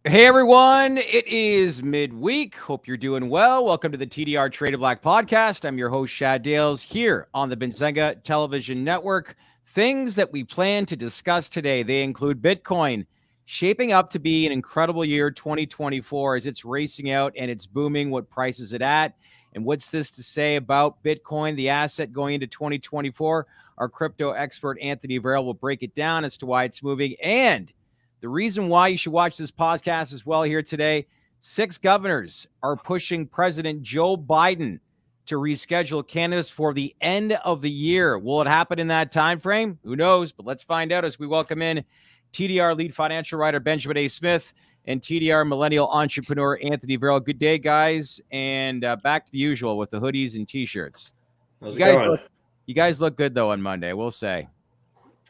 Hey everyone, it is midweek. Hope you're doing well. Welcome to the TDR Trade of Black podcast. I'm your host, Shad Dales, here on the Benzinga Television Network. Things that we plan to discuss today, they include Bitcoin shaping up to be an incredible year 2024 as it's racing out and it's booming. What price is it at? And what's this to say about Bitcoin, the asset going into 2024? Our crypto expert, Anthony Varrell, will break it down as to why it's moving and the reason why you should watch this podcast as well here today, 6 governors are pushing President Joe Biden to reschedule Cannabis for the end of the year. Will it happen in that time frame? Who knows? But let's find out as we welcome in TDR lead financial writer Benjamin A. Smith and TDR millennial entrepreneur Anthony Varrell. Good day, guys. And back to the usual with the hoodies and T-shirts. How's it going? You guys look good, though, on Monday, we'll say.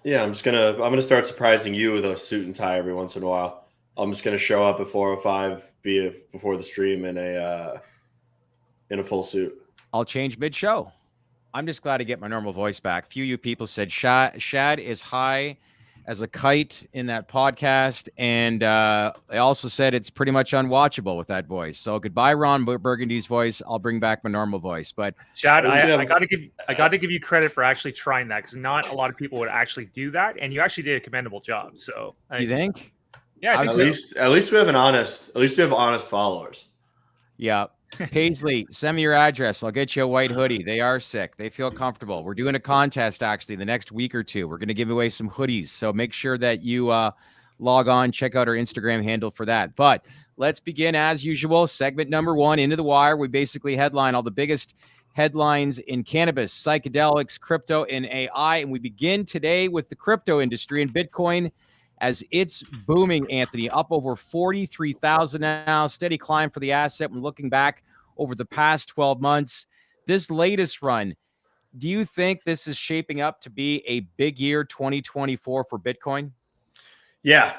Yeah, I'm gonna start surprising you with a suit and tie every once in a while. I'm just gonna show up at 4:05 before the stream in a full suit. I'll change mid-show. I'm just glad to get my normal voice back. Few of you people said Shad is high as a kite in that podcast, and they also said it's pretty much unwatchable with that voice. So goodbye, Ron Burgundy's voice. I'll bring back my normal voice. But Shad, I got to give you credit for actually trying that because not a lot of people would actually do that, and you actually did a commendable job. So you think? Yeah, I think at least we have honest followers. Yeah. Paisley, send me your address. I'll get you a white hoodie. They are sick. They feel comfortable. We're doing a contest actually the next week or two. We're going to give away some hoodies. So make sure that you log on, check out our Instagram handle for that. But let's begin as usual. Segment number 1, Into the Wire. We basically headline all the biggest headlines in cannabis, psychedelics, crypto, and AI. And we begin today with the crypto industry and Bitcoin as it's booming, Anthony, up over 43,000 now, steady climb for the asset when looking back over the past 12 months. This latest run, do you think this is shaping up to be a big year 2024 for Bitcoin? Yeah.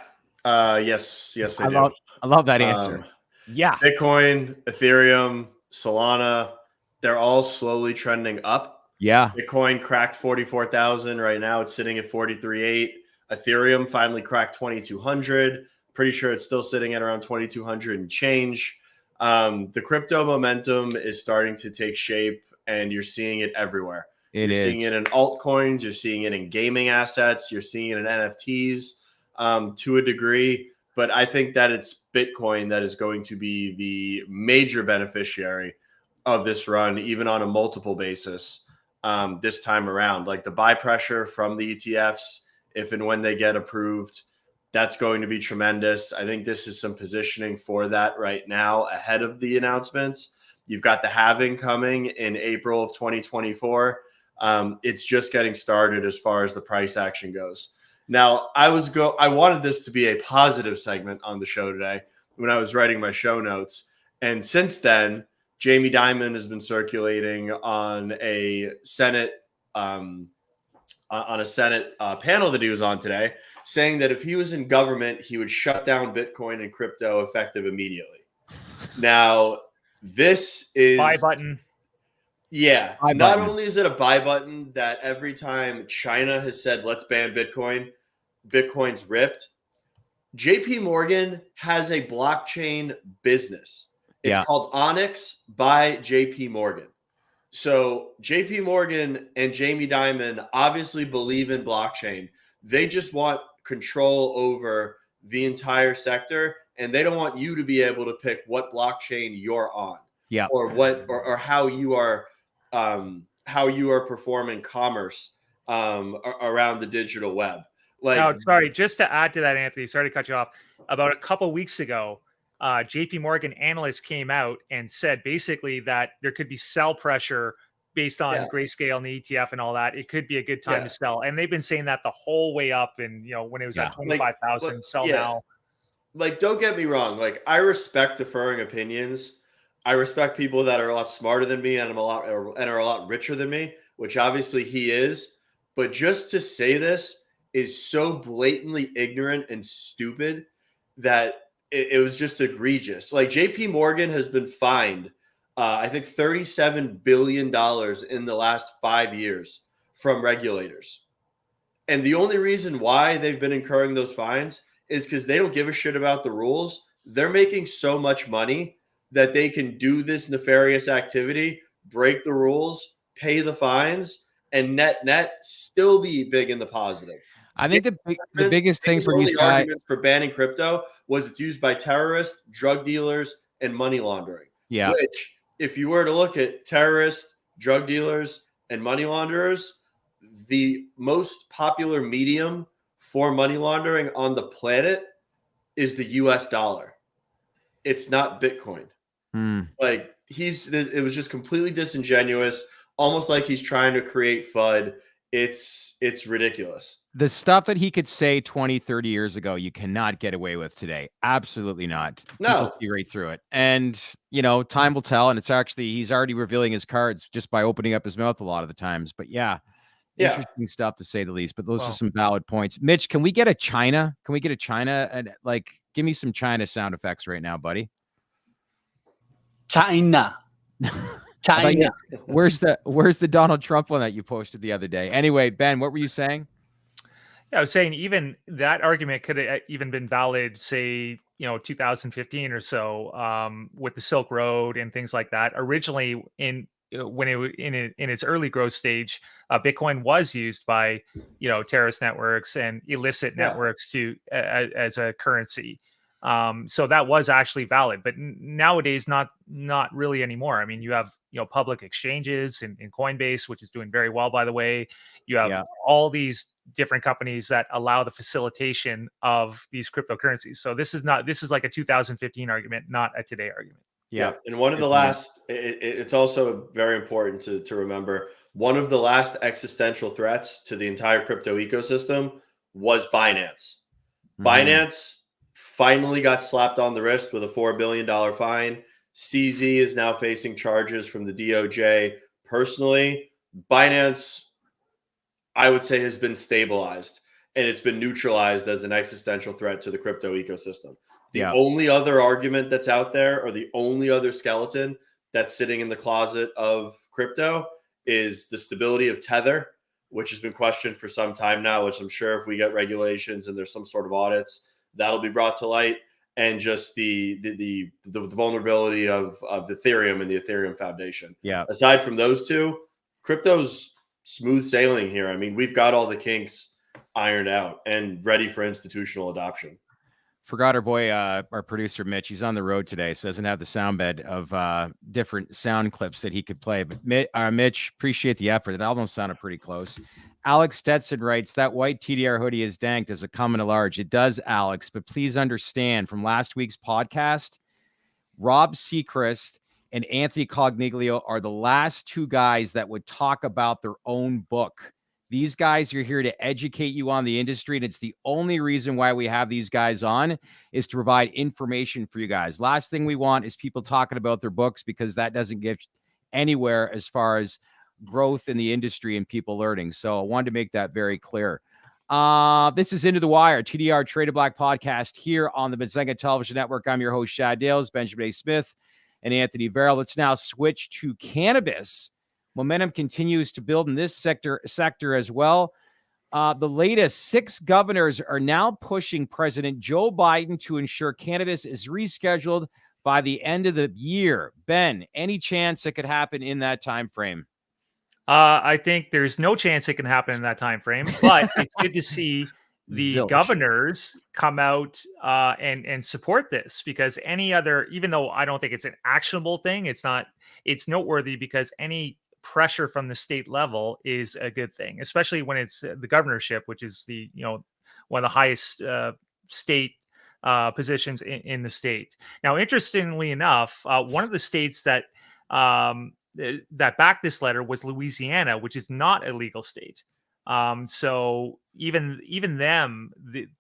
Yes, I do. I love that answer. Yeah. Bitcoin, Ethereum, Solana, they're all slowly trending up. Yeah. Bitcoin cracked 44,000. Right now it's sitting at 43.8. Ethereum finally cracked 2,200. Pretty sure it's still sitting at around 2,200 and change. The crypto momentum is starting to take shape, and you're seeing it everywhere. You're seeing it in altcoins. You're seeing it in gaming assets. You're seeing it in NFTs to a degree. But I think that it's Bitcoin that is going to be the major beneficiary of this run, even on a multiple basis this time around. Like the buy pressure from the ETFs, if and when they get approved, that's going to be tremendous. I think this is some positioning for that right now ahead of the announcements. You've got the halving coming in April of 2024. It's just getting started as far as the price action goes. Now, I wanted this to be a positive segment on the show today when I was writing my show notes. And since then, Jamie Dimon has been circulating on a Senate panel that he was on today, saying that if he was in government, he would shut down Bitcoin and crypto effective immediately. Now, this is buy button. Yeah. Not only is it a buy button that every time China has said, let's ban Bitcoin, Bitcoin's ripped. JP Morgan has a blockchain business. It's called Onyx by JP Morgan. So JP Morgan and Jamie Dimon obviously believe in blockchain. They just want control over the entire sector, and they don't want you to be able to pick what blockchain you're on, or what or how you are performing commerce around the digital web. Now, sorry, just to add to that, Anthony. Sorry to cut you off. About a couple weeks ago, JP Morgan analysts came out and said basically that there could be sell pressure based on grayscale and the ETF and all that. It could be a good time to sell. And they've been saying that the whole way up. And, when it was at 25,000, sell now. Like, don't get me wrong. Like, I respect differing opinions. I respect people that are a lot smarter than me and are a lot richer than me, which obviously he is. But just to say this is so blatantly ignorant and stupid that it was just egregious. Like, JP Morgan has been fined, I think $37 billion in the last 5 years from regulators. And the only reason why they've been incurring those fines is because they don't give a shit about the rules. they're making so much money that they can do this nefarious activity, break the rules, pay the fines, and net still be big in the positive. I think the biggest thing for One of these the guys, arguments for banning crypto was it's used by terrorists, drug dealers, and money laundering. yeah, Which, if you were to look at terrorists, drug dealers, and money launderers, the most popular medium for money laundering on the planet is the US dollar. It's not Bitcoin. Like it was just completely disingenuous, almost like he's trying to create FUD. It's ridiculous. the stuff that he could say 20, 30 years ago, you cannot get away with today. Absolutely not. People No. see right through it. And, time will tell. And he's already revealing his cards just by opening up his mouth a lot of the times. But yeah, interesting stuff to say the least. But those are some valid points. Mitch, can we get a China? Can we get a China? And give me some China sound effects right now, buddy. China. China. Where's the Donald Trump one that you posted the other day? Anyway, Ben, what were you saying? Yeah, I was saying even that argument could have even been valid, say, 2015 or so, with the Silk Road and things like that. Originally, in its early growth stage, Bitcoin was used by terrorist networks and illicit networks to as a currency. So that was actually valid, but nowadays not really anymore. I mean, you have public exchanges in Coinbase, which is doing very well, by the way. You have all these different companies that allow the facilitation of these cryptocurrencies. So this is like a 2015 argument, not a today argument. Yeah. And one of the last, it's also very important to remember, one of the last existential threats to the entire crypto ecosystem was Binance. Binance finally got slapped on the wrist with a $4 billion fine. CZ is now facing charges from the DOJ. Personally, Binance, I would say, has been stabilized and it's been neutralized as an existential threat to the crypto ecosystem. The only other argument that's out there, or the only other skeleton that's sitting in the closet of crypto, is the stability of Tether, which has been questioned for some time now, which I'm sure if we get regulations and there's some sort of audits, that'll be brought to light. And just the vulnerability of Ethereum and the Ethereum Foundation. Yeah. Aside from those two, crypto's smooth sailing here. I mean, we've got all the kinks ironed out and ready for institutional adoption. Forgot our boy, our producer Mitch. He's on the road today, so doesn't have the sound bed of different sound clips that he could play. But Mitch, appreciate the effort. It almost sounded pretty close. Alex Stetson writes, that white TDR hoodie is dank. Does it come in a large? It does, Alex. But please understand, from last week's podcast, Rob Seacrest and Anthony Cogniglio are the last two guys that would talk about their own book. These guys are here to educate you on the industry, and it's the only reason why we have these guys on, is to provide information for you guys. Last thing we want is people talking about their books, because that doesn't get anywhere as far as growth in the industry and people learning. So I wanted to make that very clear. This is Into the Wire, TDR Traded Black podcast here on the Benzinga Television Network. I'm your host, Shad Dales, Benjamin A. Smith, and Anthony Varrell. Let's now switch to cannabis. Momentum continues to build in this sector as well. The latest 6 governors are now pushing President Joe Biden to ensure cannabis is rescheduled by the end of the year. Ben, any chance it could happen in that time frame? I think there's no chance it can happen in that time frame, but it's good to see the governors come out and support this, because any other, even though I don't think it's an actionable thing, it's noteworthy, because any pressure from the state level is a good thing, especially when it's the governorship, which is the one of the highest state positions in the state. Now, interestingly enough, one of the states that backed this letter was Louisiana, which is not a legal state. So even them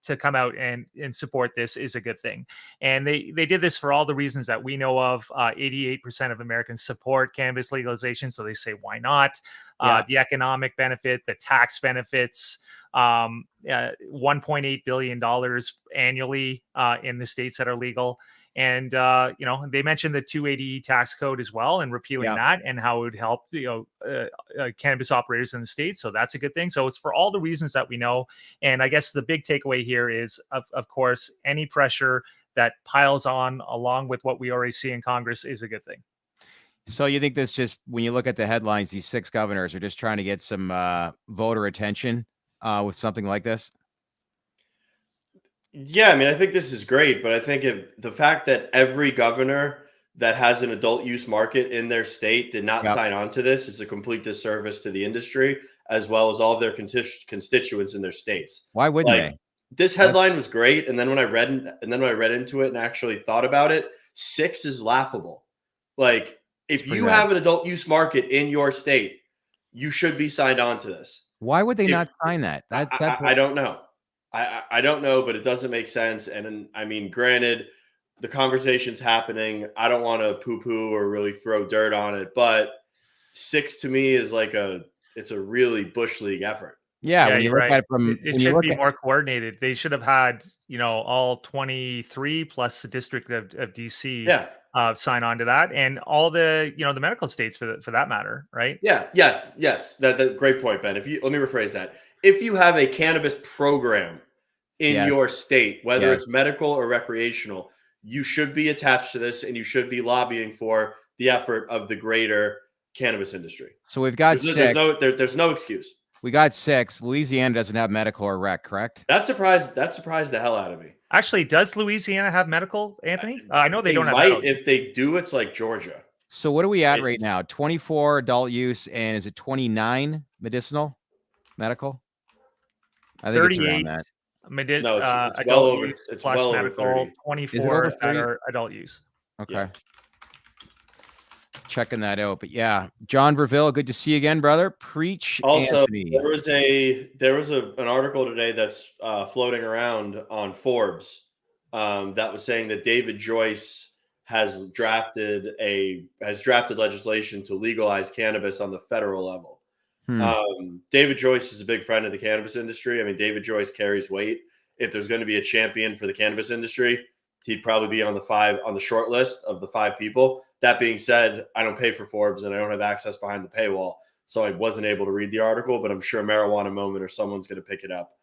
to come out and support this is a good thing. And they did this for all the reasons that we know of. 88% of Americans support cannabis legalization. So they say, why not? The economic benefit, the tax benefits, $1.8 billion annually in the states that are legal. And, they mentioned the 280 tax code as well, and repealing that, and how it would help, cannabis operators in the state. So that's a good thing. So it's for all the reasons that we know. And I guess the big takeaway here is, of course, any pressure that piles on along with what we already see in Congress is a good thing. So you think this just, when you look at the headlines, these 6 governors are just trying to get some voter attention with something like this? Yeah, I mean, I think this is great, but I think the fact that every governor that has an adult use market in their state did not Yep. sign on to this is a complete disservice to the industry, as well as all of their constituents in their states. Why wouldn't Like, they? this headline was great, and then when I read into it and actually thought about it, 6 is laughable. Like, if pretty you bad. have an adult use market in your state, you should be signed on to this. Why would they If- not sign that? I don't know. I don't know, but it doesn't make sense. And I mean, granted, the conversation's happening. I don't want to poo-poo or really throw dirt on it, but 6 to me is like it's a really bush league effort. Yeah, Yeah, when you you're look right. at it from It when you should look be at more coordinated. They should have had, all 23 plus the District of DC Yeah. sign on to that, and all the the medical states for that matter, right? Yeah. Yes. That great point, Ben. Let me rephrase that. If you have a cannabis program in Yes. your state, whether Yes. it's medical or recreational, you should be attached to this and you should be lobbying for the effort of the greater cannabis industry. So we've got There's 6. there's no excuse. We got 6. Louisiana doesn't have medical or rec, correct? That surprised the hell out of me. Actually, does Louisiana have medical, Anthony? I know they don't have might. adult use. If they do, it's like Georgia. So what are we at right It's- now? 24 adult use, and is it 29 medicinal, medical? I think it's around 38 that. No, it's adult well over- use it's plus well over medical, 30. Is it 24 over that 30? are adult use. Okay. Yeah. Checking that out. But yeah, John Varrell, good to see you again, brother. Preach, Also, Anthony. there was an article today that's floating around on Forbes that was saying that David Joyce has drafted legislation to legalize cannabis on the federal level. David Joyce is a big friend of the cannabis industry. I mean, David Joyce carries weight. If there's going to be a champion for the cannabis industry, he'd probably be on the short list of the 5 people. That being said, I don't pay for Forbes and I don't have access behind the paywall, so I wasn't able to read the article, but I'm sure Marijuana Moment or someone's going to pick it up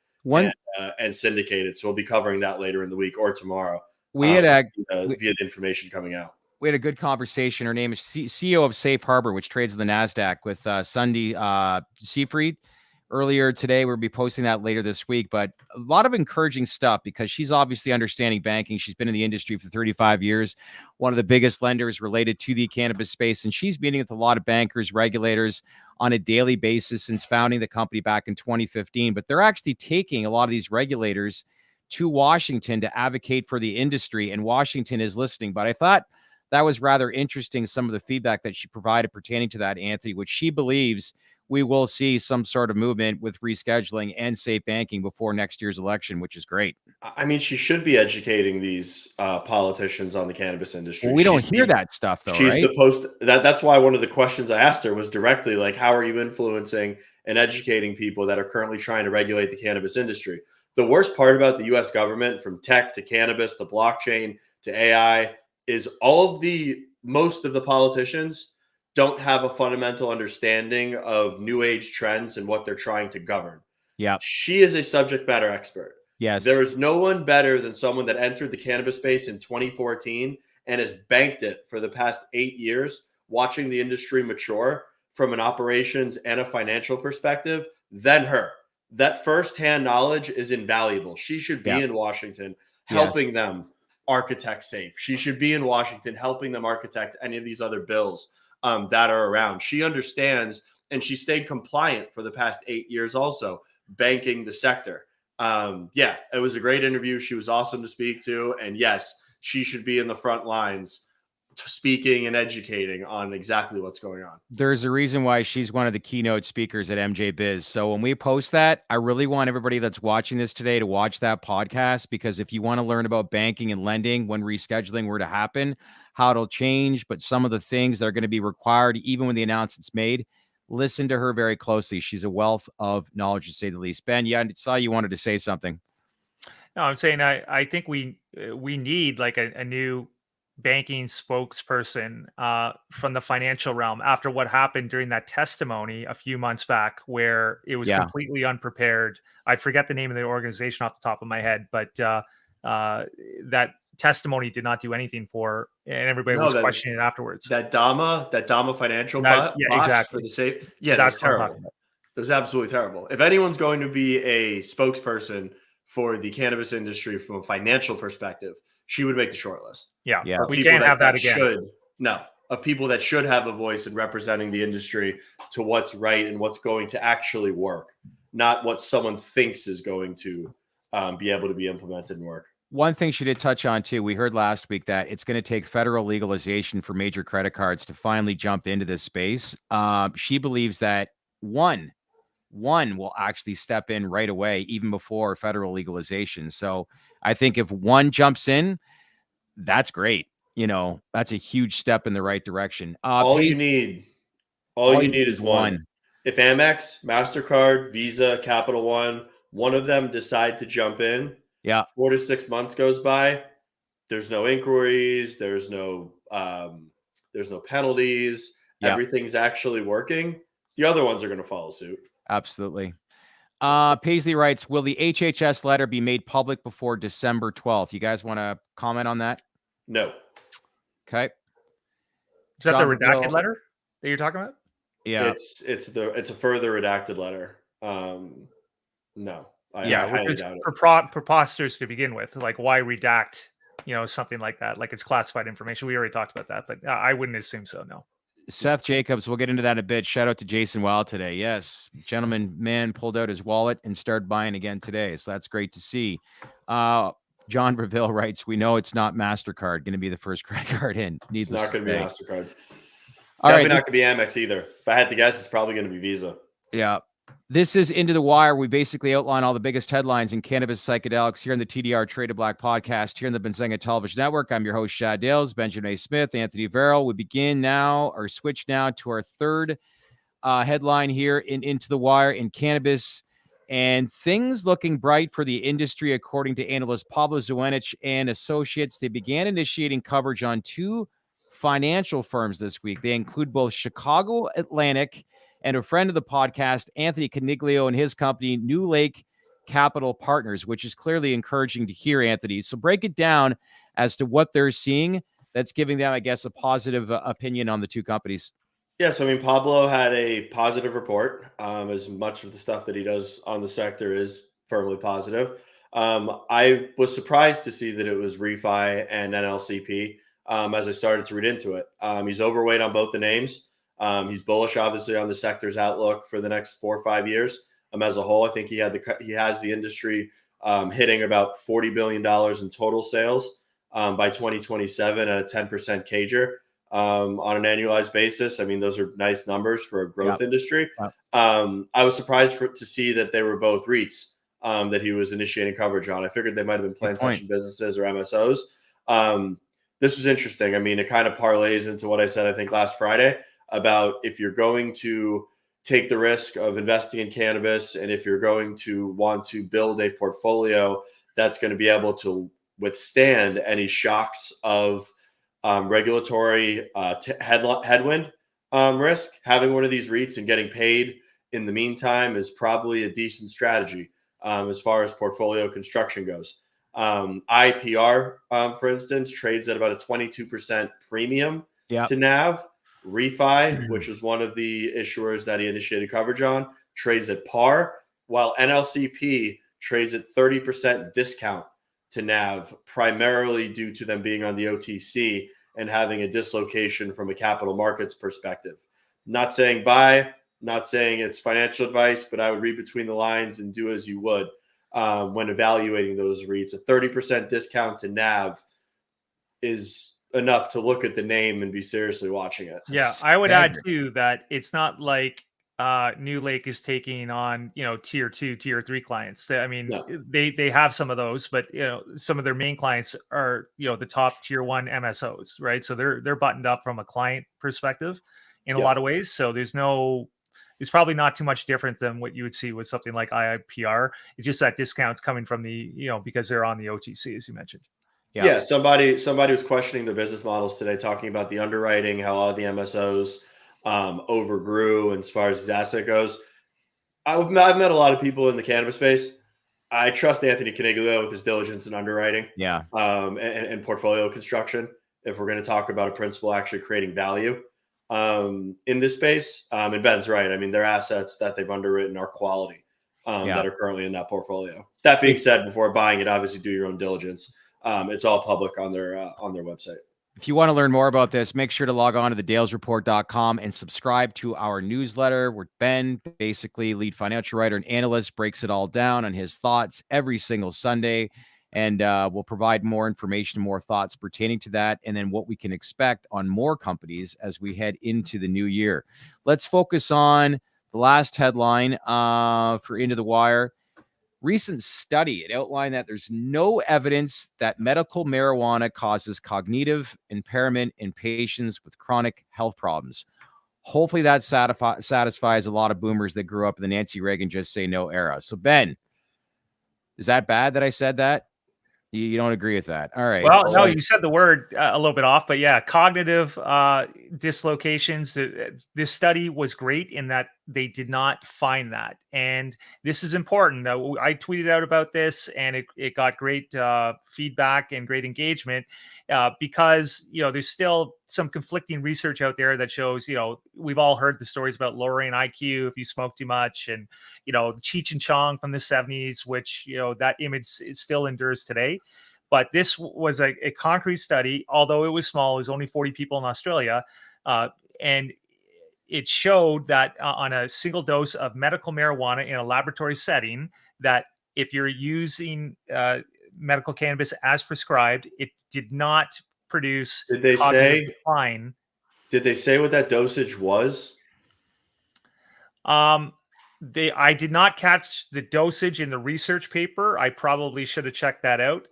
and syndicate it. So we'll be covering that later in the week or tomorrow. We had via the information coming out. We had a good conversation. Her name is CEO of Safe Harbor, which trades on the NASDAQ, with Sunday Seafried. Earlier today, we'll be posting that later this week, but a lot of encouraging stuff because she's obviously understanding banking. She's been in the industry for 35 years, one of the biggest lenders related to the cannabis space. And she's meeting with a lot of bankers, regulators on a daily basis since founding the company back in 2015. But they're actually taking a lot of these regulators to Washington to advocate for the industry, and Washington is listening. But I thought that was rather interesting, some of the feedback that she provided pertaining to that, Anthony, which she believes we will see some sort of movement with rescheduling and safe banking before next year's election, which is great. I mean, she should be educating these politicians on the cannabis industry. Well, we don't hear that stuff, though, She's right? That's why one of the questions I asked her was directly like, how are you influencing and educating people that are currently trying to regulate the cannabis industry? The worst part about the U.S. government, from tech to cannabis to blockchain to AI, is most of the politicians don't have a fundamental understanding of new age trends and what they're trying to govern. Yeah. She is a subject matter expert. Yes. There is no one better than someone that entered the cannabis space in 2014 and has banked it for the past 8 years, watching the industry mature from an operations and a financial perspective, than her. That firsthand knowledge is invaluable. She should be in Washington helping them architect safe. She should be in Washington helping them architect any of these other bills that are around. She understands, and she stayed compliant for the past 8 years also, banking the sector. It was a great interview. She was awesome to speak to. And yes, she should be in the front lines speaking and educating on exactly what's going on. There's a reason why she's one of the keynote speakers at MJ Biz. So when we post that, I really want everybody that's watching this today to watch that podcast, because if you want to learn about banking and lending when rescheduling were to happen, how it'll change, but some of the things that are going to be required, even when the announcement's made, listen to her very closely. She's a wealth of knowledge, to say the least. Ben, I saw you wanted to say something. No, I'm saying I think we need like a new banking spokesperson from the financial realm after what happened during that testimony a few months back, where it was completely unprepared. I forget the name of the organization off the top of my head, but that testimony did not do anything for, and everybody was questioning it afterwards. That Dama Financial bot exactly. for the safe. Yeah, that was terrible. That was absolutely terrible. If anyone's going to be a spokesperson for the cannabis industry from a financial perspective, she would make the short list. Yeah. We can't have that again. Of people that should have a voice in representing the industry to what's right and what's going to actually work, not what someone thinks is going to be able to be implemented and work. One thing she did touch on too, we heard last week that it's going to take federal legalization for major credit cards to finally jump into this space. She believes that one will actually step in right away, even before federal legalization. So I think if one jumps in, that's great. That's a huge step in the right direction. All you need is one. If Amex, MasterCard, Visa, Capital one of them decide to jump in, 4 to 6 months goes by, there's no inquiries, there's no penalties, everything's actually working, the other ones are going to follow suit. Absolutely. Paisley writes, will the HHS letter be made public before December 12th? You guys want to comment on that? No. Okay. Is that the redacted letter that you're talking about? Yeah. It's a further redacted letter. No. I highly doubt it. Preposterous to begin with. Like, why redact, something like that? Like, it's classified information. We already talked about that, but I wouldn't assume so, no. Seth Jacobs, we'll get into that in a bit. Shout out to Jason Wild today. Yes, man pulled out his wallet and started buying again today. So that's great to see. John Reville writes, we know it's not MasterCard going to be the first credit card in. It's not going to be MasterCard. Definitely not going to be Amex either. If I had to guess, it's probably going to be Visa. Yeah. This is Into the Wire. We basically outline all the biggest headlines in cannabis psychedelics here on the TDR Traded Black podcast here on the Benzinga Television Network. I'm your host, Shad Dales, Benjamin A. Smith, Anthony Varrell. We switch now to our third headline here in Into the Wire in cannabis. And things looking bright for the industry, according to analyst Pablo Zuenich and Associates. They began initiating coverage on two financial firms this week. They include both Chicago Atlantic and a friend of the podcast, Anthony Caniglio, and his company, New Lake Capital Partners, which is clearly encouraging to hear, Anthony. So break it down as to what they're seeing that's giving them, I guess, a positive opinion on the two companies. Yeah, so Pablo had a positive report. As much of the stuff that he does on the sector is firmly positive. I was surprised to see that it was refi and NLCP as I started to read into it. He's overweight on both the names. He's bullish, obviously, on the sector's outlook for the next 4 or 5 years. As a whole, I think he has the industry hitting about $40 billion in total sales by 2027 at a 10% CAGR. On an annualized basis. Those are nice numbers for a growth industry. I was surprised to see that they were both REITs that he was initiating coverage on. I figured they might have been plant-touching businesses or MSOs. This was interesting. It kind of parlays into what I said, I think, last Friday about if you're going to take the risk of investing in cannabis and if you're going to want to build a portfolio that's going to be able to withstand any shocks of regulatory headwind risk, having one of these REITs and getting paid in the meantime is probably a decent strategy as far as portfolio construction goes. IPR, for instance, trades at about a 22% premium to NAV. Refi, which was one of the issuers that he initiated coverage on, trades at par, while NLCP trades at 30% discount to NAV, primarily due to them being on the OTC and having a dislocation from a capital markets perspective. Not saying buy, not saying it's financial advice, but I would read between the lines and do as you would when evaluating those REITs. A 30% discount to NAV is enough to look at the name and be seriously watching it. Yeah, I would add too that it's not like New Lake is taking on tier 2, tier 3 clients. They have some of those, but some of their main clients are the top tier 1 MSOs, right? So they're buttoned up from a client perspective in a lot of ways. So it's probably not too much different than what you would see with something like IPR. It's just that discount's coming from the because they're on the OTC, as you mentioned. Yeah, somebody was questioning their business models today, talking about the underwriting, how a lot of the MSOs overgrew as far as his asset goes. I've met a lot of people in the cannabis space. I trust Anthony Caniglio with his diligence and underwriting, Yeah. and portfolio construction. If we're going to talk about a principal actually creating value in this space, and Ben's right. I mean, their assets that they've underwritten are quality that are currently in that portfolio. That being said, before buying it, obviously do your own diligence. It's all public on their website. If you want to learn more about this, make sure to log on to thedalesreport.com and subscribe to our newsletter where Ben, basically lead financial writer and analyst, breaks it all down on his thoughts every single Sunday. And we'll provide more information, more thoughts pertaining to that, and then what we can expect on more companies as we head into the new year. Let's focus on the last headline for Into the Wire. Recent study, it outlined that there's no evidence that medical marijuana causes cognitive impairment in patients with chronic health problems. Hopefully that satisfies a lot of boomers that grew up in the Nancy Reagan just say no era. So Ben, is that bad that I said that? You don't agree with that? All right. Well, no, you said the word a little bit off, but yeah, cognitive dislocations. This study was great in that they did not find that, and this is important. I tweeted out about this, and it got great feedback and great engagement because there's still some conflicting research out there that shows we've all heard the stories about lowering IQ if you smoke too much, and Cheech and Chong from the 70s, which that image still endures today. But this was a concrete study, although it was small. It was only 40 people in Australia. And it showed that on a single dose of medical marijuana in a laboratory setting, that if you're using medical cannabis as prescribed, it did not produce cognitive decline. Did they say what that dosage was? I did not catch the dosage in the research paper. I probably should have checked that out.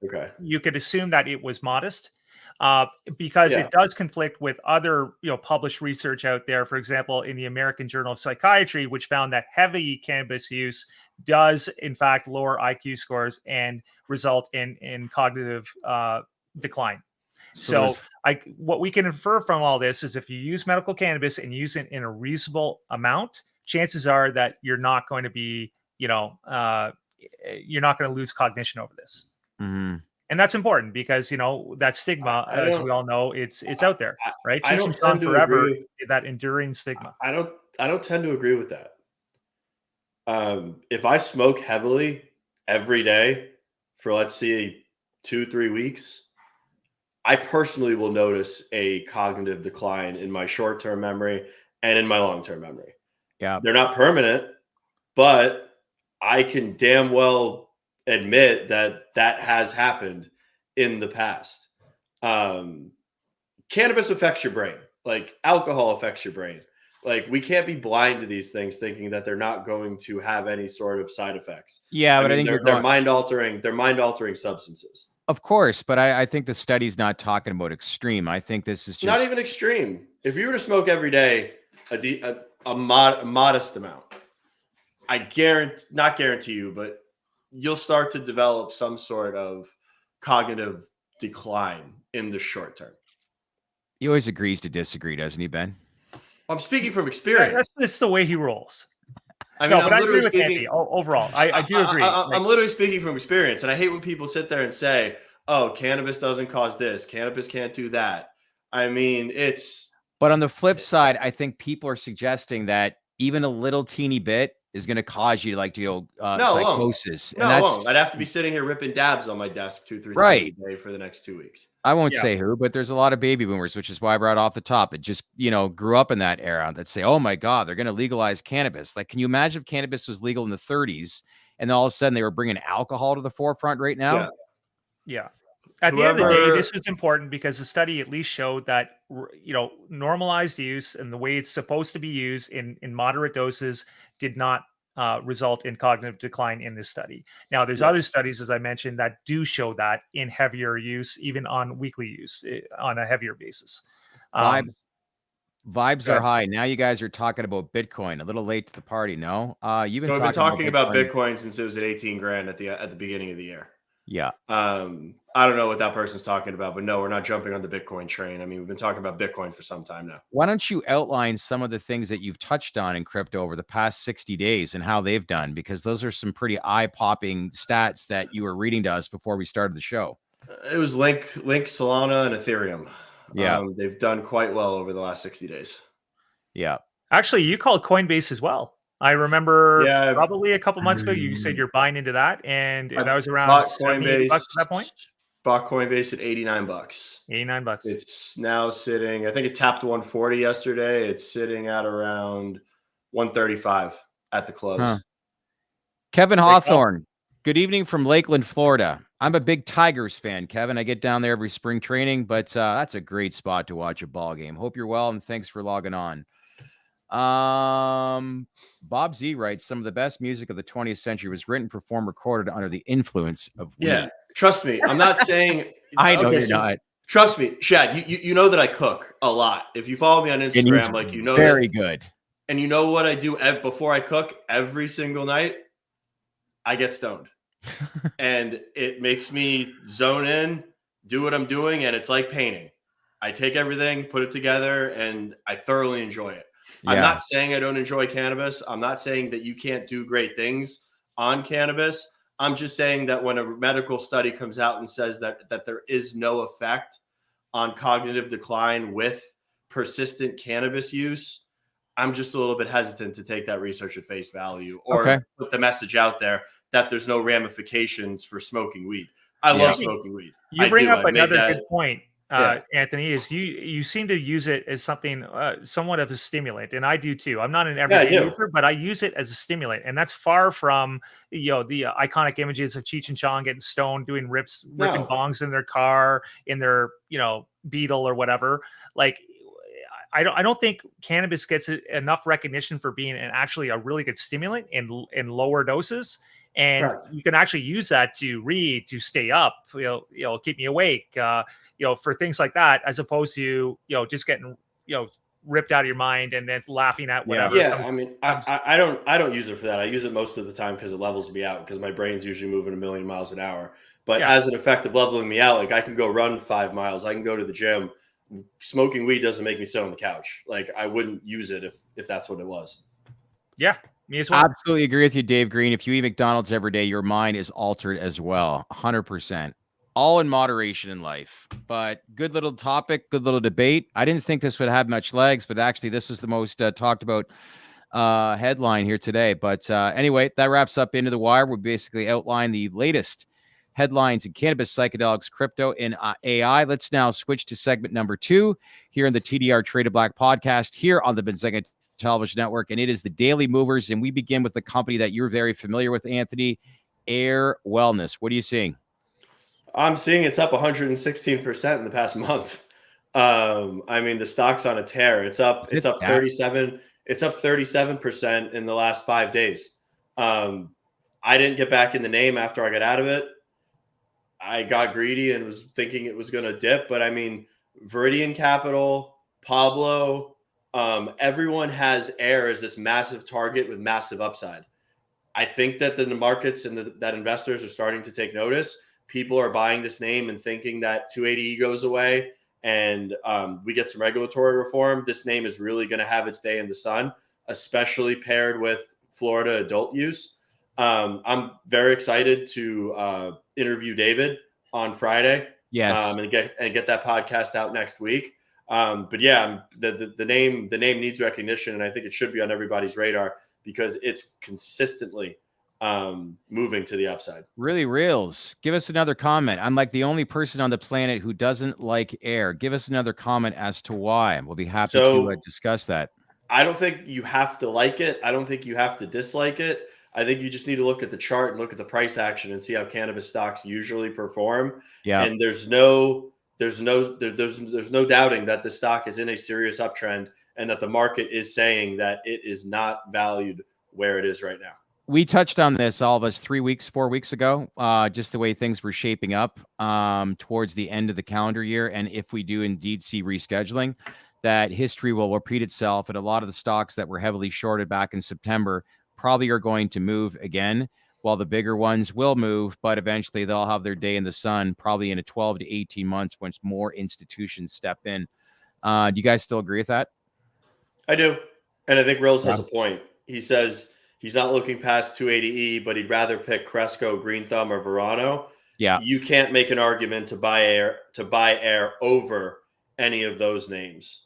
Okay. You could assume that it was modest because it does conflict with other published research out there. For example, in the American Journal of Psychiatry, which found that heavy cannabis use does in fact lower IQ scores and result in cognitive decline. So what we can infer from all this is if you use medical cannabis and use it in a reasonable amount, chances are that you're not going to be, you're not going to lose cognition over this. Mm-hmm. And that's important because, that stigma, as we all know, it's out there, right? I don't tend to forever, agree with that enduring stigma. I don't tend to agree with that. If I smoke heavily every day for, let's say, 2-3 weeks, I personally will notice a cognitive decline in my short-term memory and in my long-term memory. Yeah. They're not permanent, but I can damn well admit that has happened in the past. Cannabis affects your brain, like alcohol affects your brain. Like, we can't be blind to these things thinking that they're not going to have any sort of side effects. Yeah, but I think they're mind-altering substances. Of course, but I think the study's not talking about extreme. I think this is just not even extreme. If you were to smoke every day a modest amount, not guarantee you, but you'll start to develop some sort of cognitive decline in the short term. He always agrees to disagree, doesn't he, Ben? I'm speaking from experience. That's the way he rolls. I mean, I agree with Andy. Overall, I do agree. I'm literally speaking from experience, and I hate when people sit there and say, "Oh, cannabis doesn't cause this. Cannabis can't do that." I mean, it's. But on the flip side, I think people are suggesting that even a little teeny bit is going to cause you psychosis. No, it won't. I'd have to be sitting here ripping dabs on my desk 2-3 times a day for the next 2 weeks. I won't say who, but there's a lot of baby boomers, which is why I brought off the top. It just, grew up in that era that say, oh my God, they're going to legalize cannabis. Like, can you imagine if cannabis was legal in the 30s and all of a sudden they were bringing alcohol to the forefront right now? Yeah. At the end of the day, this was important because the study at least showed that, normalized use and the way it's supposed to be used in moderate doses did not result in cognitive decline in this study. Now, there's other studies, as I mentioned, that do show that in heavier use, even on weekly use on a heavier basis. Vibes are high. Now you guys are talking about Bitcoin. A little late to the party, no? You've been talking about Bitcoin since it was at 18 grand at the beginning of the year. Yeah. I don't know what that person's talking about, but no, we're not jumping on the Bitcoin train. I mean, we've been talking about Bitcoin for some time now. Why don't you outline some of the things that you've touched on in crypto over the past 60 days and how they've done? Because those are some pretty eye-popping stats that you were reading to us before we started the show. It was Link, Solana, and Ethereum. Yeah. They've done quite well over the last 60 days. Yeah. Actually, you called Coinbase as well. I remember Yeah. probably a couple months ago, you said you're buying into that, and that was around Bought $78 at that point. Bought Coinbase at $89. $89. It's now sitting, I think it tapped 140 yesterday. It's sitting at around 135 at the close. Huh. Kevin Hawthorne, good evening from Lakeland, Florida. I'm a big Tigers fan, Kevin. I get down there every spring training, but that's a great spot to watch a ball game. Hope you're well, and thanks for logging on. Bob Z writes, some of the best music of the 20th century was written, performed, recorded under the influence of weed. Yeah, trust me. I'm not saying I know you're not. Trust me, Shad, you know that I cook a lot. If you follow me on Instagram, like, you know, very good. And you know what I do before I cook every single night? I get stoned. And it makes me zone in, do what I'm doing, and it's like painting. I take everything, put it together, and I thoroughly enjoy it. Yeah. I'm not saying I don't enjoy cannabis. I'm not saying that you can't do great things on cannabis. I'm just saying that when a medical study comes out and says that there is no effect on cognitive decline with persistent cannabis use, I'm just a little bit hesitant to take that research at face value or put the message out there that there's no ramifications for smoking weed. I love smoking weed. You bring up another good point, Anthony, is you seem to use it as something somewhat of a stimulant, and I do too. I'm not an everyday user, but I use it as a stimulant, and that's far from the iconic images of Cheech and Chong getting stoned, doing ripping bongs in their car, in their Beetle or whatever. Like, I don't think cannabis gets enough recognition for being actually a really good stimulant in lower doses. And you can actually use that to read, to stay up, keep me awake, for things like that, as opposed to, just getting, ripped out of your mind and then laughing at whatever. Yeah. I mean, I don't use it for that. I use it most of the time because it levels me out, because my brain's usually moving 1,000,000 miles an hour. But as an effect of leveling me out, like, I can go run 5 miles. I can go to the gym. Smoking weed doesn't make me sit on the couch. Like, I wouldn't use it if that's what it was. Yeah. Me as well. Absolutely agree with you, Dave Green. If you eat McDonald's every day, your mind is altered as well. 100%. All in moderation in life. But good little topic, good little debate. I didn't think this would have much legs, but actually this is the most talked about headline here today. But anyway, that wraps up Into the Wire. We basically outlined the latest headlines in cannabis, psychedelics, crypto, and AI. Let's now switch to segment number 2 here in the TDR Traded Black podcast here on the Benzinga Television Network, and it is the Daily Movers. And we begin with the company that you're very familiar with, Anthony, Air Wellness. What are you seeing? I'm seeing it's up 116% in the past month. I mean, the stock's on a tear. It's up 37. It's up 37% in the last 5 days. I didn't get back in the name after I got out of it. I got greedy and was thinking it was going to dip. But I mean, Viridian Capital, Pablo, everyone has Air as this massive target with massive upside. I think that the markets and that investors are starting to take notice. People are buying this name and thinking that 280E goes away and we get some regulatory reform. This name is really going to have its day in the sun, especially paired with Florida adult use. I'm very excited to interview David on Friday. Yes, and get that podcast out next week. But yeah, the name needs recognition, and I think it should be on everybody's radar because it's consistently moving to the upside. Really reels. Give us another comment. I'm like the only person on the planet who doesn't like Air. Give us another comment as to why. We'll be happy to discuss that. I don't think you have to like it. I don't think you have to dislike it. I think you just need to look at the chart and look at the price action and see how cannabis stocks usually perform. Yeah. And there's no doubting that the stock is in a serious uptrend and that the market is saying that it is not valued where it is right now. We touched on this, all of us, 4 weeks ago, just the way things were shaping up towards the end of the calendar year. And if we do indeed see rescheduling, that history will repeat itself. And a lot of the stocks that were heavily shorted back in September probably are going to move again. while the bigger ones will move, but eventually they'll have their day in the sun, probably in a 12 to 18 months once more institutions step in. Do you guys still agree with that? I do. And I think Rills has Yeah. a point. He says he's not looking past 280E, but he'd rather pick Cresco, Green Thumb, or Verano. Yeah. You can't make an argument to buy air over any of those names,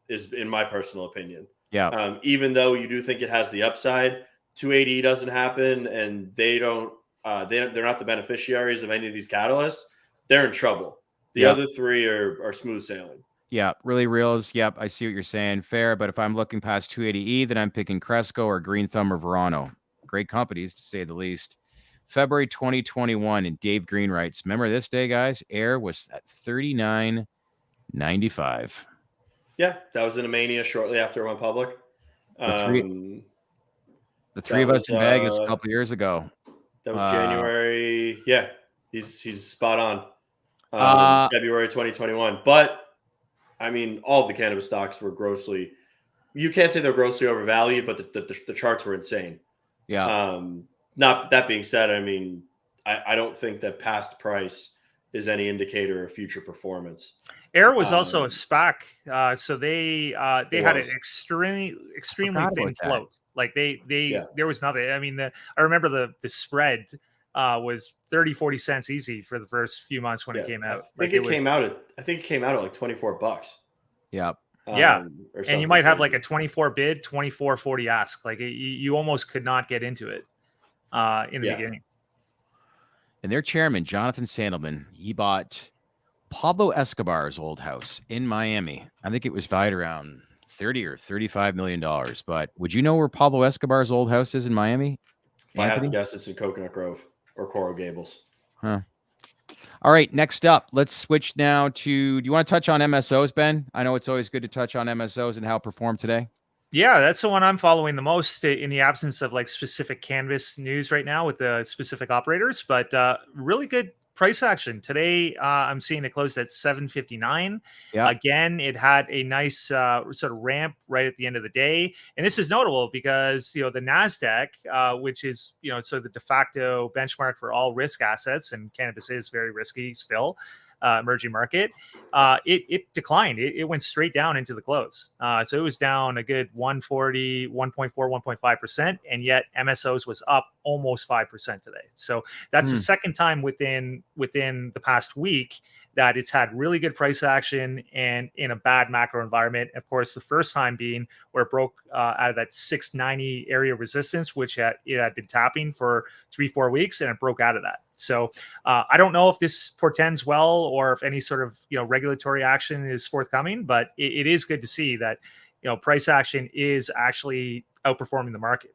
is in my personal opinion. Yeah. Even though you do think it has the upside, 280 doesn't happen, and they're not the beneficiaries of any of these catalysts. They're in trouble. The other three are smooth sailing. Yeah, really reals. Yep, I see what you're saying. Fair, but if I'm looking past 280E, then I'm picking Cresco or Green Thumb or Verano. Great companies, to say the least. February 2021, and Dave Green writes, remember this day, guys? Air was at $39.95. Yeah, that was in a mania shortly after it went public. The three of us in Vegas a couple years ago. That was January. Yeah, he's spot on. February 2021. But I mean, all of the cannabis stocks were grossly. You can't say they're grossly overvalued, but the charts were insane. Yeah. Not that being said, I mean, I don't think that past price is any indicator of future performance. Air was also a SPAC, so they had an extremely thin float. Like there was nothing. I mean, I remember the spread was 30-40 cents easy for the first few months when it came out. I think it came out at like $24. Yeah. Yeah. And you might have like a 24 bid, 24.40 ask. Like you almost could not get into it in the beginning. And their chairman, Jonathan Sandelman, he bought Pablo Escobar's old house in Miami. I think it was valued around $30 or $35 million. But would you know where Pablo Escobar's old house is in Miami? If I had to guess, it's in Coconut Grove or Coral Gables. Huh. All right, next up, let's switch now to, do you want to touch on MSOs, Ben? I know it's always good to touch on MSOs and how it performed today. Yeah, that's the one I'm following the most in the absence of like specific cannabis news right now with the specific operators, but really good price action today. I'm seeing it closed at $7.59. Yeah. Again, it had a nice sort of ramp right at the end of the day, and this is notable because the Nasdaq, which is so the de facto benchmark for all risk assets, and cannabis is very risky still. Emerging market, it declined. It went straight down into the close. So it was down a good 1.4, 1.5%, and yet MSOs was up almost 5% today. So that's the second time within the past week that it's had really good price action and in a bad macro environment. Of course, the first time being where it broke out of that 690 area resistance, which it had been tapping for 3-4 weeks, and it broke out of that. So I don't know if this portends well or if any sort of regulatory action is forthcoming, but it is good to see that price action is actually outperforming the market.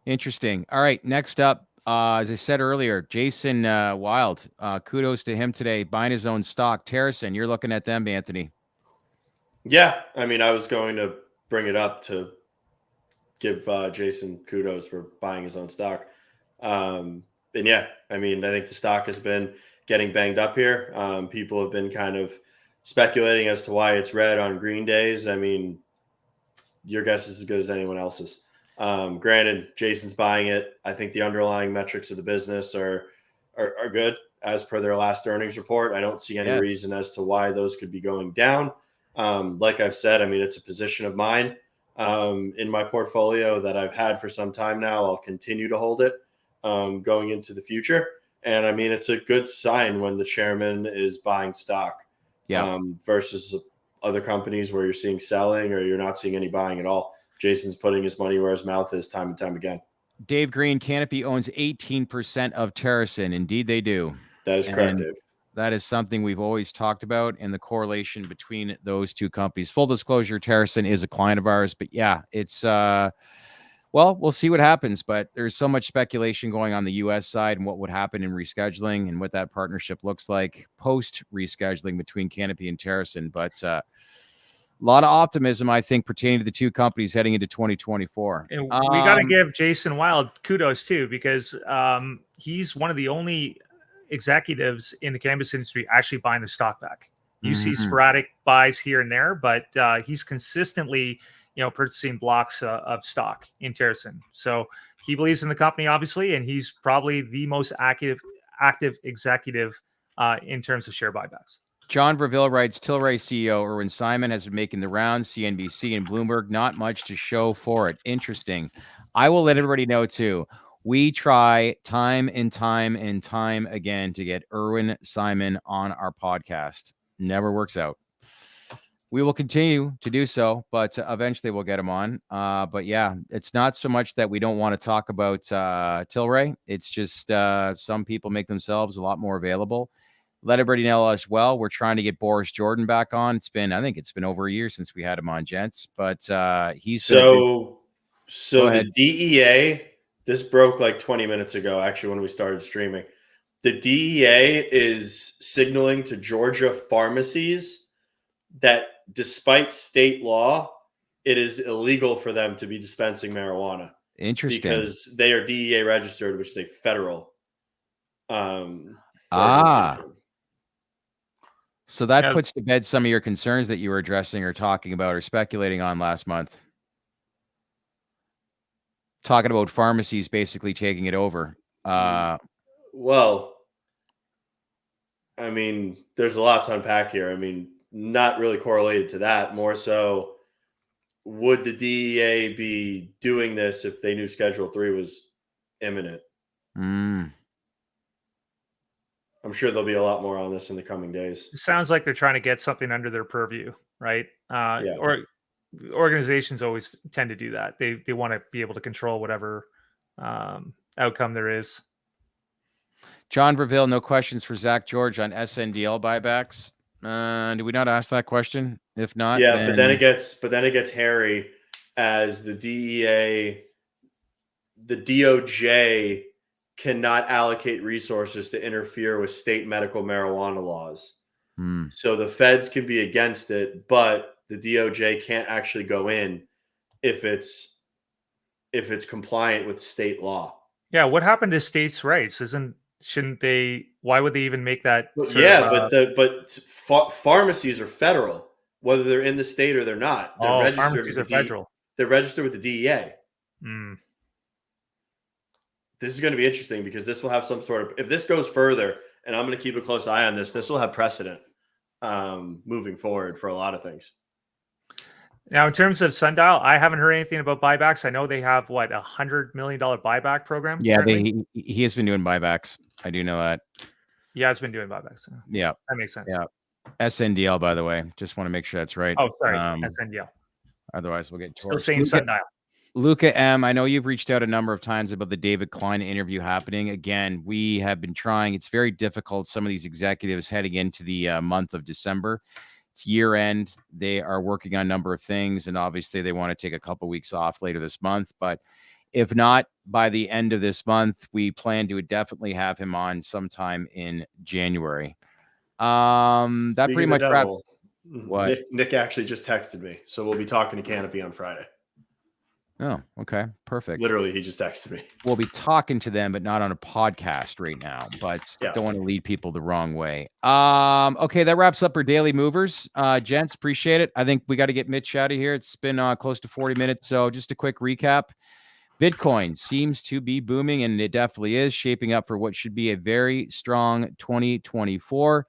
Interesting. All right, next up, as I said earlier, Jason Wild, kudos to him today, buying his own stock. Terracin, you're looking at them, Anthony. Yeah, I mean, I was going to bring it up to give Jason kudos for buying his own stock. And yeah, I mean, I think the stock has been getting banged up here. People have been kind of speculating as to why it's red on green days. I mean, your guess is as good as anyone else's. Granted, Jason's buying it. I think the underlying metrics of the business are good as per their last earnings report. I don't see any reason as to why those could be going down. Like I've said, I mean, it's a position of mine in my portfolio that I've had for some time now. I'll continue to hold it going into the future. And I mean, it's a good sign when the chairman is buying stock versus other companies where you're seeing selling or you're not seeing any buying at all. Jason's putting his money where his mouth is time and time again. Dave Green, Canopy owns 18% of Terracin. Indeed, they do. That is correct, Dave. That is something we've always talked about, and the correlation between those two companies. Full disclosure, Terracin is a client of ours, but yeah, it's well, we'll see what happens. But there's so much speculation going on the U.S. side and what would happen in rescheduling and what that partnership looks like post rescheduling between Canopy and Terracin. But a lot of optimism, I think, pertaining to the two companies heading into 2024. And we got to give Jason Wild kudos too, because he's one of the only executives in the cannabis industry actually buying the stock back. You see sporadic buys here and there, but he's consistently, purchasing blocks of stock in Terracin. So he believes in the company, obviously, and he's probably the most active executive in terms of share buybacks. John Verville writes, Tilray CEO Erwin Simon has been making the rounds, CNBC and Bloomberg, not much to show for it. Interesting. I will let everybody know, too. We try time and time and time again to get Erwin Simon on our podcast. Never works out. We will continue to do so, but eventually we'll get him on. But yeah, it's not so much that we don't want to talk about Tilray. It's just some people make themselves a lot more available. Let everybody know as well. We're trying to get Boris Jordan back on. I think it's been over a year since we had him on, gents. But he's so the DEA. This broke like 20 minutes ago, actually, when we started streaming. The DEA is signaling to Georgia pharmacies that despite state law, it is illegal for them to be dispensing marijuana. Interesting. Because they are DEA registered, which is a federal So that puts to bed some of your concerns that you were addressing or talking about or speculating on last month. Talking about pharmacies basically taking it over. Well, I mean, there's a lot to unpack here. I mean, not really correlated to that. More so, would the DEA be doing this if they knew Schedule 3 was imminent? I'm sure there'll be a lot more on this in the coming days. It sounds like they're trying to get something under their purview, right? Or organizations always tend to do that. They want to be able to control whatever outcome there is. John Verville, no questions for Zach George on SNDL buybacks. Do we not ask that question? If not, but then it gets hairy as the DEA, the DOJ cannot allocate resources to interfere with state medical marijuana laws. So the feds can be against it, but the DOJ can't actually go in if it's compliant with state law. Yeah, what happened to states' rights? Shouldn't they? Why would they even make that? But pharmacies are federal, whether they're in the state or they're not. They're registered pharmacies are federal. They're registered with the DEA. Mm. This is going to be interesting because this will have some sort of. If this goes further, and I'm going to keep a close eye on this, this will have precedent moving forward for a lot of things. Now, in terms of Sundial, I haven't heard anything about buybacks. I know they have $100 million buyback program. Yeah, he has been doing buybacks. I do know that. Yeah, has been doing buybacks. Yeah, that makes sense. Yeah, SNDL, by the way. Just want to make sure that's right. Oh, sorry, SNDL. Otherwise, we'll get still saying Sundial. Luca M, I know you've reached out a number of times about the David Klein interview happening. Again, we have been trying. It's very difficult. Some of these executives heading into the month of December. It's year end. They are working on a number of things, and obviously they want to take a couple of weeks off later this month. But if not by the end of this month, we plan to definitely have him on sometime in January. That pretty much wraps. What? Nick actually just texted me, so we'll be talking to Canopy on Friday. Oh, okay. Perfect. Literally, he just texted me. We'll be talking to them, but not on a podcast right now. But don't want to lead people the wrong way. Okay, that wraps up our daily movers. Gents, appreciate it. I think we got to get Mitch out of here. It's been close to 40 minutes. So just a quick recap. Bitcoin seems to be booming, and it definitely is shaping up for what should be a very strong 2024.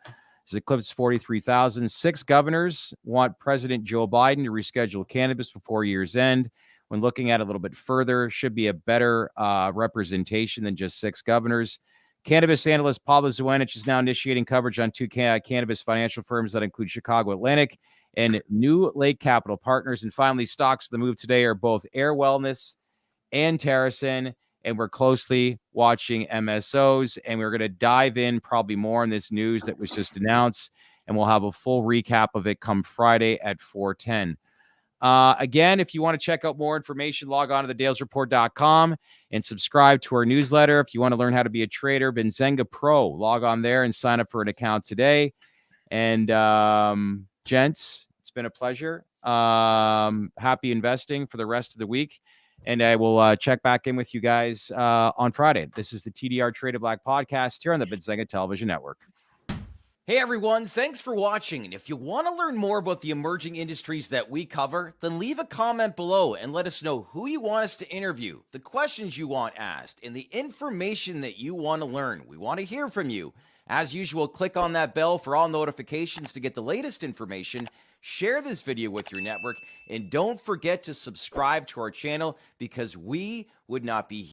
As eclipsed 43,000. 6 governors want President Joe Biden to reschedule cannabis before year's end. When looking at it a little bit further, should be a better representation than just 6 governors. Cannabis analyst Pablo Zuanich is now initiating coverage on 2 cannabis financial firms that include Chicago Atlantic and New Lake Capital Partners. And finally, stocks of the move today are both Air Wellness and Terracin. And we're closely watching MSOs, and we're going to dive in probably more on this news that was just announced, and we'll have a full recap of it come Friday at 4:10. Again, if you want to check out more information, log on to thedalesreport.com and subscribe to our newsletter. If you want to learn how to be a trader, Benzinga Pro, log on there and sign up for an account today. And gents, it's been a pleasure. Happy investing for the rest of the week. And I will check back in with you guys on Friday. This is the TDR Traded Black podcast here on the Binzinga Television Network. Hey everyone, thanks for watching. And if you want to learn more about the emerging industries that we cover, then leave a comment below and let us know who you want us to interview, the questions you want asked, and the information that you want to learn. We want to hear from you. As usual, click on that bell for all notifications to get the latest information. Share this video with your network, and don't forget to subscribe to our channel because we would not be